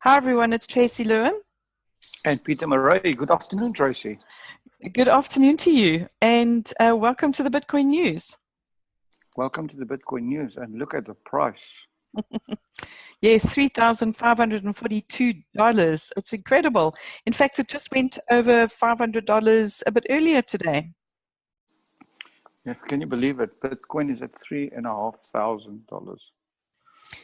Hi everyone, it's Tracy Lewin. And Peter Murray. Good afternoon, Tracy. Good afternoon to you, and welcome to the Bitcoin News. Welcome to the Bitcoin News, and look at the price. Yes, $3,542. It's incredible. In fact, it just went over $500 a bit earlier today. Yeah, can you believe it? Bitcoin is at $3,500.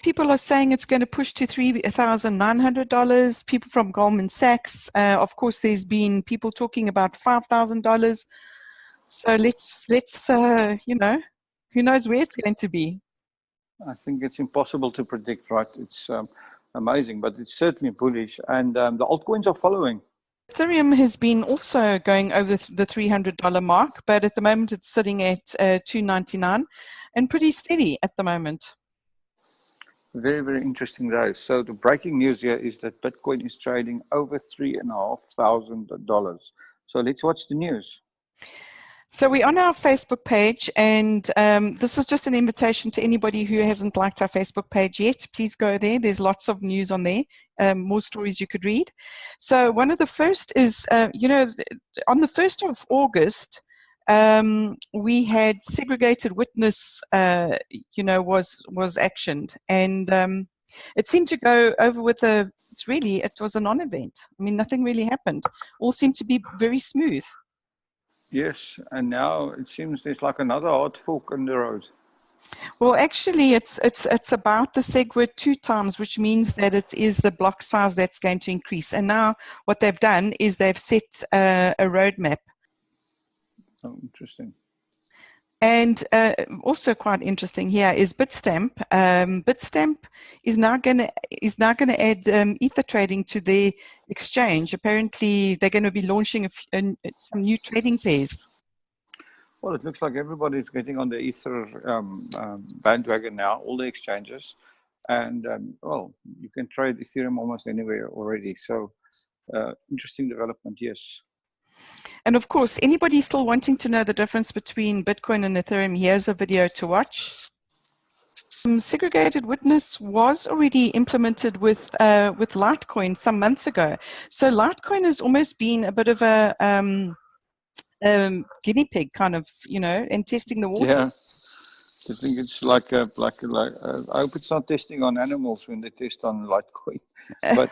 People are saying it's going to push to $3,900. People from Goldman Sachs. Of course, there's been people talking about $5,000. So let's who knows where it's going to be. I think it's impossible to predict, right? It's amazing, but it's certainly bullish, and the altcoins are following. Ethereum has been also going over the $300 mark, but at the moment it's sitting at $299 and pretty steady at the moment. Very, very interesting days. So the breaking news here is that Bitcoin is trading over $3,500. So let's watch the news. So we're on our Facebook page, and this is just an invitation to anybody who hasn't liked our Facebook page yet. Please go there. There's lots of news on there, more stories you could read. So one of the first is, on the 1st of August, we had segregated witness, was actioned, and it seemed to go over with it was a non-event. I mean, nothing really happened. All seemed to be very smooth. Yes, and now it seems there's like another hard fork in the road. Well, actually, it's about the SegWit 2 times, which means that it is the block size that's going to increase. And now what they've done is they've set a roadmap. Oh, interesting. And also quite interesting here is Bitstamp. Bitstamp is now going to add Ether trading to their exchange. Apparently, they're going to be launching some new trading pairs. Well, it looks like everybody's getting on the Ether bandwagon now, all the exchanges. And, well, you can trade Ethereum almost anywhere already. So, interesting development, yes. And of course, anybody still wanting to know the difference between Bitcoin and Ethereum, here's a video to watch. Segregated witness was already implemented with Litecoin some months ago. So Litecoin has almost been a bit of a guinea pig, kind of, and testing the water. Yeah, I think it's like I hope it's not testing on animals when they test on Litecoin, but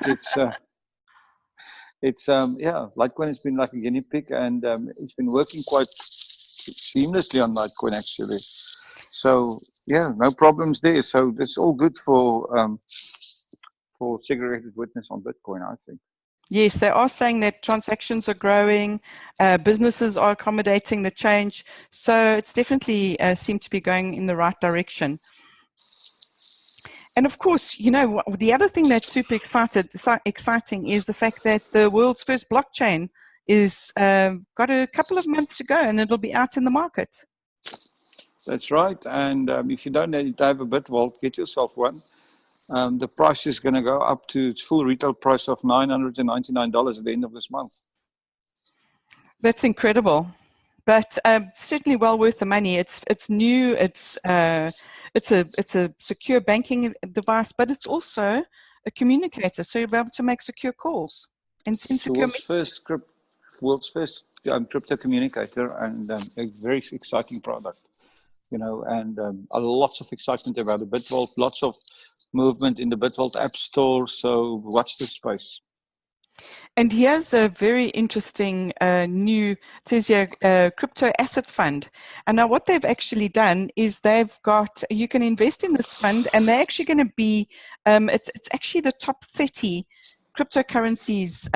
Litecoin has been like a guinea pig, and it's been working quite seamlessly on Litecoin actually. So yeah, no problems there. So that's all good for segregated witness on Bitcoin, I think. Yes, they are saying that transactions are growing, businesses are accommodating the change. So it's definitely seemed to be going in the right direction. And of course, the other thing that's super exciting is the fact that the world's first blockchain is got a couple of months to go, and it'll be out in the market. That's right. And if you don't have a BitVault, get yourself one. The price is going to go up to its full retail price of $999 at the end of this month. That's incredible, but certainly well worth the money. It's new. It's a secure banking device, but it's also a communicator, so you'll be able to make secure calls and send secure. World's first crypto communicator, and a very exciting product. And lots of excitement about the BitVault, lots of movement in the BitVault App Store, so watch this space. And here's a very interesting new, it says here, crypto asset fund. And now what they've actually done is you can invest in this fund, and they're actually going to be, it's actually the top 30 cryptocurrencies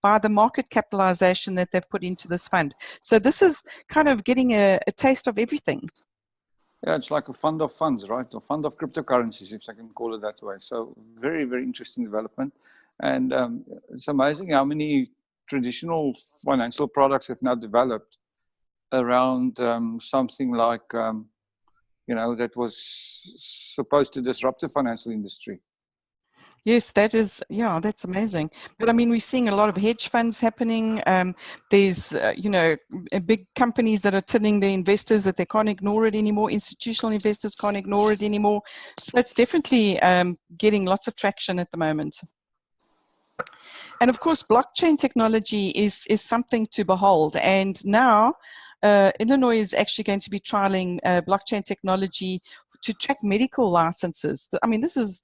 by the market capitalization that they've put into this fund. So this is kind of getting a taste of everything. Yeah, it's like a fund of funds, right? A fund of cryptocurrencies, if I can call it that way. So very, very interesting development. And it's amazing how many traditional financial products have now developed around something like, that was supposed to disrupt the financial industry. Yes, that's amazing. But I mean, we're seeing a lot of hedge funds happening. There's, big companies that are telling their investors that they can't ignore it anymore. Institutional investors can't ignore it anymore. So it's definitely getting lots of traction at the moment. And of course, blockchain technology is something to behold. And now Illinois is actually going to be trialing blockchain technology to track medical licenses. I mean, this is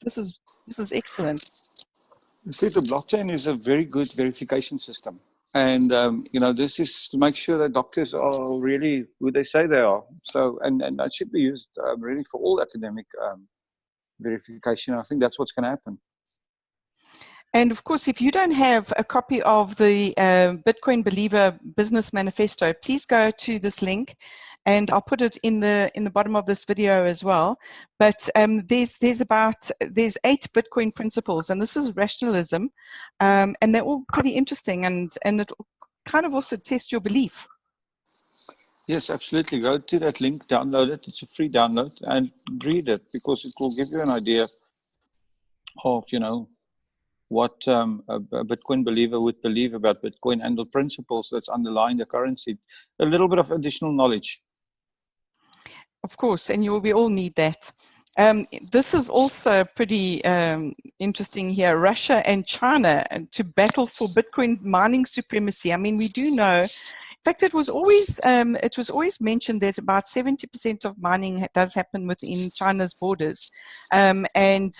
excellent. You see, the blockchain is a very good verification system. And, you know, this is to make sure that doctors are really who they say they are. So, and that should be used really for all academic verification. I think that's what's going to happen. And of course, if you don't have a copy of the Bitcoin Believer Business Manifesto, please go to this link, and I'll put it in the bottom of this video as well. But there's 8 Bitcoin principles, and this is rationalism, and they're all pretty interesting, and it kind of also tests your belief. Yes, absolutely. Go to that link, download it. It's a free download, and read it, because it will give you an idea of, you know, what a Bitcoin believer would believe about Bitcoin and the principles that's underlying the currency. A little bit of additional knowledge. Of course, and we all need that. This is also pretty interesting here. Russia and China to battle for Bitcoin mining supremacy. I mean, we do know. In fact, it was always mentioned that about 70% of mining does happen within China's borders, and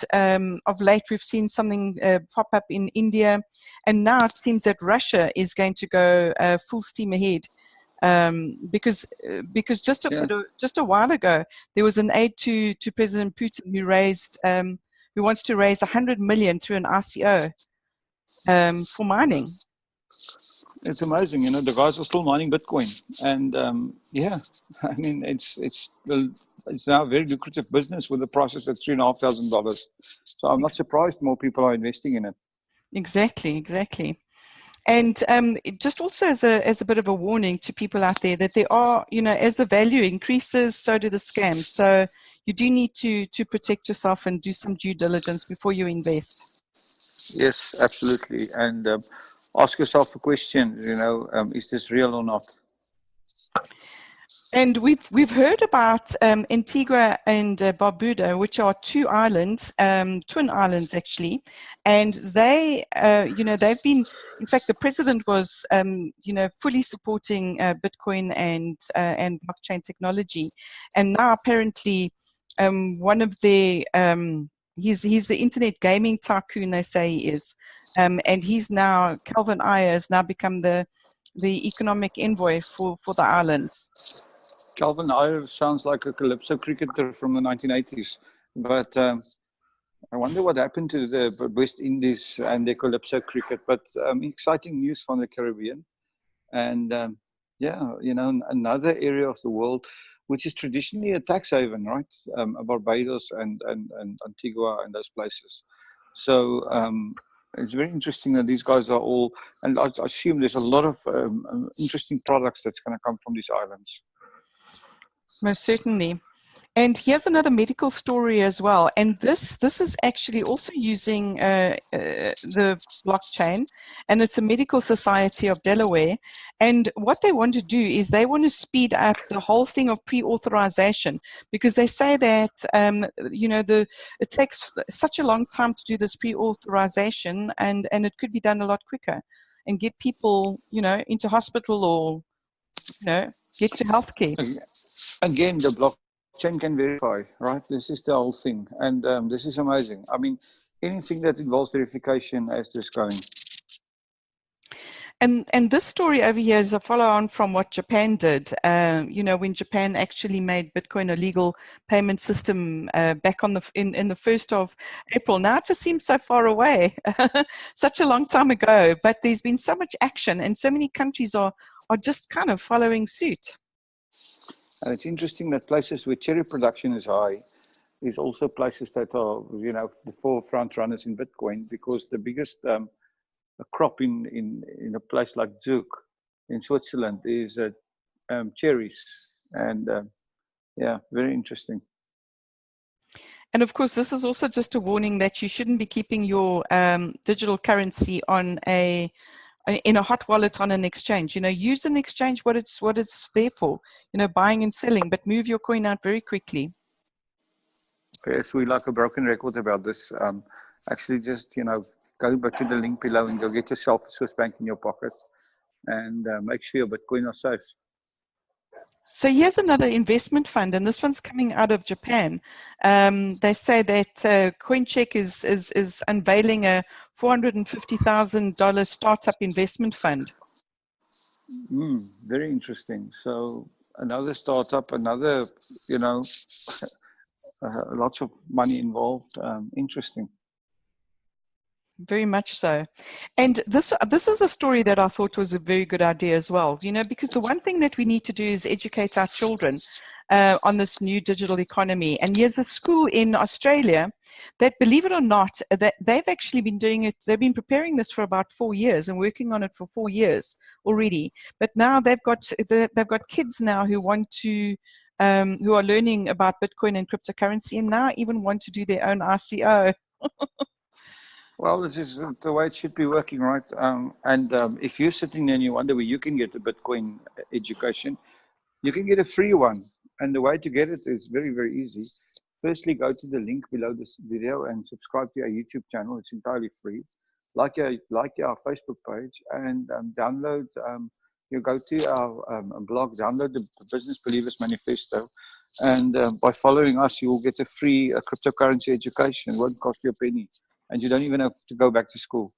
of late we've seen something pop up in India, and now it seems that Russia is going to go full steam ahead, because just a while ago there was an aide to President Putin who wants to raise 100 million through an ICO for mining. It's amazing, you know, the guys are still mining Bitcoin, and yeah, I mean, it's now a very lucrative business with the prices at $3,500. So I'm not surprised more people are investing in it. Exactly. And just also as a bit of a warning to people out there that there are, you know, as the value increases, so do the scams. So you do need to protect yourself and do some due diligence before you invest. Yes, absolutely. And ask yourself a question, you know, is this real or not? And we've heard about Antigua and Barbuda, which are 2 islands, twin islands actually, and they, you know, they've been. In fact, the president was, you know, fully supporting Bitcoin and blockchain technology, and now apparently one of their he's the internet gaming tycoon, they say he is, and he's now Calvin Ayers has now become the economic envoy for the islands. Calvin Ayers sounds like a calypso cricketer from the 1980s, but I wonder what happened to the West Indies and their calypso cricket. But exciting news from the Caribbean, and yeah, you know, another area of the world which is traditionally a tax haven, right? Barbados and Antigua and those places. So it's very interesting that these guys are all, and I assume there's a lot of interesting products that's going to come from these islands. Most certainly. And here's another medical story as well. And this is actually also using the blockchain, and it's a medical society of Delaware. And what they want to do is they want to speed up the whole thing of pre-authorization, because they say that you know, it takes such a long time to do this pre-authorization, and it could be done a lot quicker, and get people, you know, into hospital, or, you know, get to healthcare. Again, the blockchain can verify, right? This is the whole thing. And this is amazing. I mean, anything that involves verification as this going. And this story over here is a follow-on from what Japan did. You know, when Japan actually made Bitcoin a legal payment system back on in the 1st of April. Now it just seems so far away, such a long time ago. But there's been so much action, and so many countries are just kind of following suit. And it's interesting that places where cherry production is high is also places that are, you know, the forefront runners in Bitcoin, because the biggest crop in a place like Zug in Switzerland is cherries. And yeah, very interesting. And of course, this is also just a warning that you shouldn't be keeping your digital currency in a hot wallet on an exchange. You know, use an exchange what it's there for, you know, buying and selling, but move your coin out very quickly. Yes, we like a broken record about this. Actually, just, you know, go back to the link below and go get yourself a Swiss bank in your pocket, and make sure your Bitcoin are safe. So here's another investment fund, and this one's coming out of Japan. They say that CoinCheck is unveiling a $450,000 startup investment fund. Very interesting. So another startup, another, lots of money involved. Interesting. Very much so. And this is a story that I thought was a very good idea as well, because the one thing that we need to do is educate our children on this new digital economy. And here's a school in Australia that, believe it or not, that they've actually been doing it. They've been preparing this for about 4 years and working on it for 4 years already. But now they've got kids now who want to, who are learning about Bitcoin and cryptocurrency, and now even want to do their own ICO. Well, this is the way it should be working, right? If you're sitting there and you wonder where you can get a Bitcoin education, you can get a free one. And the way to get it is very, very easy. Firstly, go to the link below this video and subscribe to our YouTube channel. It's entirely free. Like our Facebook page, and download. You go to our blog, download the Business Believers Manifesto, and by following us, you will get a free cryptocurrency education. It won't cost you a penny. And you don't even have to go back to school.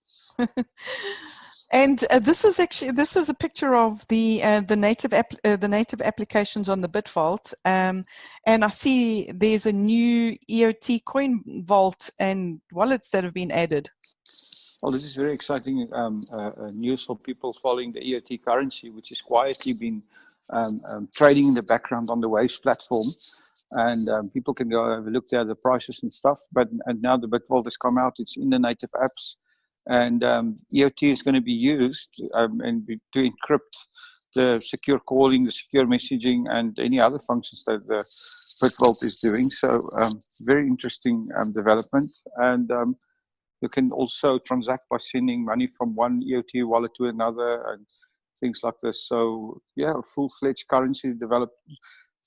And this is a picture of the native applications on the BitVault, and I see there's a new EOT coin vault and wallets that have been added. Well, this is very exciting news for people following the EOT currency, which has quietly been trading in the background on the Waves platform. And people can go have a look there at the prices and stuff. And now the BitVault has come out. It's in the native apps. And EOT is going to be used to encrypt the secure calling, the secure messaging, and any other functions that the BitVault is doing. So very interesting development. And you can also transact by sending money from one EOT wallet to another and things like this. So yeah, full-fledged currency developed.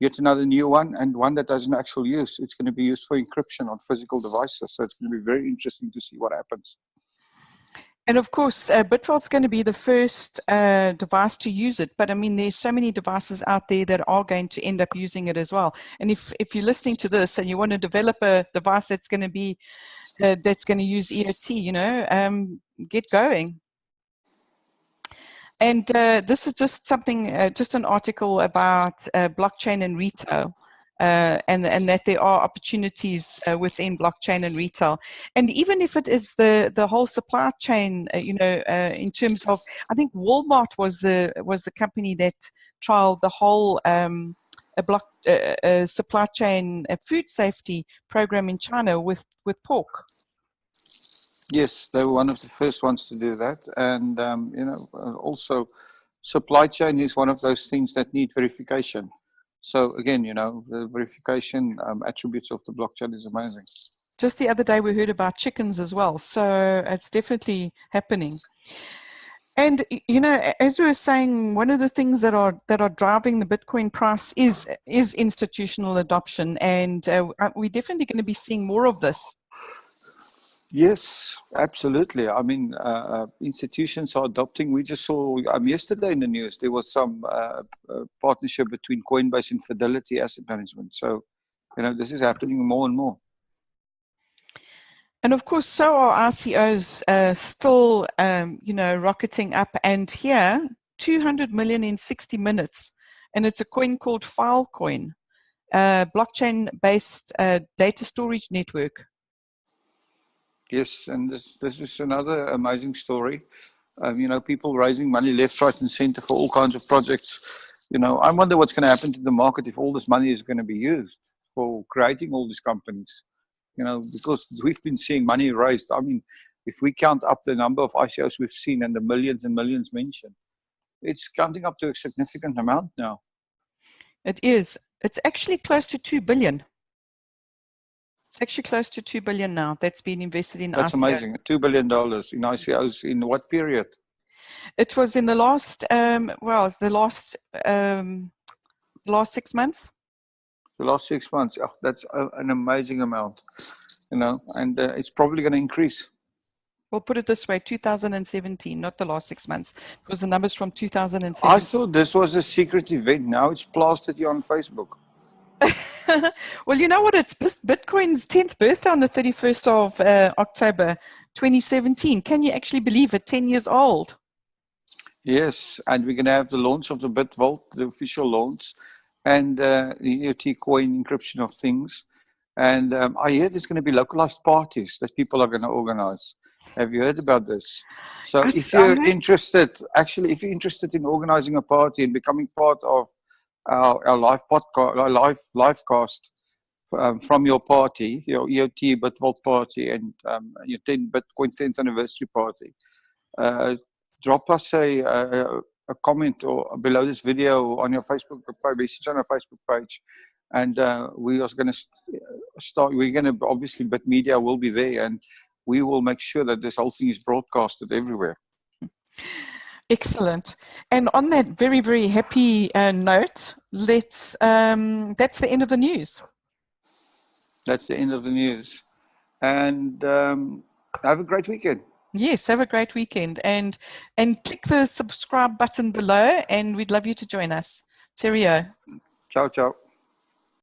Yet another new one, and one that has an actual use. It's going to be used for encryption on physical devices. So it's going to be very interesting to see what happens. And of course, BitVault's going to be the first device to use it. But I mean, there's so many devices out there that are going to end up using it as well. And if you're listening to this and you want to develop a device that's going to be that's going to use EOT, get going. And this is just something, just an article about blockchain and retail, and that there are opportunities within blockchain and retail. And even if it is the whole supply chain, in terms of, I think Walmart was the company that trialed the whole supply chain food safety program in China with pork. Yes, they were one of the first ones to do that. And, also supply chain is one of those things that need verification. So again, the verification attributes of the blockchain is amazing. Just the other day, we heard about chickens as well. So it's definitely happening. And, as we were saying, one of the things that are driving the Bitcoin price is institutional adoption. And we're definitely going to be seeing more of this. Yes, absolutely. I mean, institutions are adopting. We just saw yesterday in the news, there was some partnership between Coinbase and Fidelity Asset Management. So, this is happening more and more. And of course, so are ICOs still, rocketing up. And here, 200 million in 60 minutes. And it's a coin called Filecoin, blockchain-based data storage network. Yes, and this is another amazing story. People raising money left, right, and center for all kinds of projects. I wonder what's going to happen to the market if all this money is going to be used for creating all these companies. Because we've been seeing money raised. I mean, if we count up the number of ICOs we've seen and the millions and millions mentioned, it's counting up to a significant amount now. It is. It's actually close to 2 billion. It's actually close to 2 billion now that's been invested in ICOs. That's amazing. $2 billion in ICOs in what period? It was in the last, the last 6 months. The last 6 months. Oh, that's an amazing amount, and it's probably going to increase. We'll put it this way, 2017, not the last 6 months, because the numbers from I 2017. thought this was a secret event. Now it's plastered here on Facebook. Well, you know what? It's Bitcoin's 10th birthday on the 31st of October 2017. Can you actually believe it? 10 years old. Yes, and we're going to have the launch of the BitVault, the official launch, and the EOT coin encryption of things. And I hear there's going to be localized parties that people are going to organize. Have you heard about this? So if you're interested, actually, if you're interested in organizing a party and becoming part of our live podcast, our live cast from your party, your EOT BitVault party, and your Bitcoin 10th anniversary party, drop us a comment or below this video on your Facebook page, message on our Facebook page, and we are going to start. We're going to obviously, but media will be there, and we will make sure that this whole thing is broadcasted everywhere. Excellent. And on that very, very happy note, that's the end of the news. That's the end of the news. And have a great weekend. Yes, have a great weekend. And click the subscribe button below, and we'd love you to join us. Cheerio. Ciao, ciao.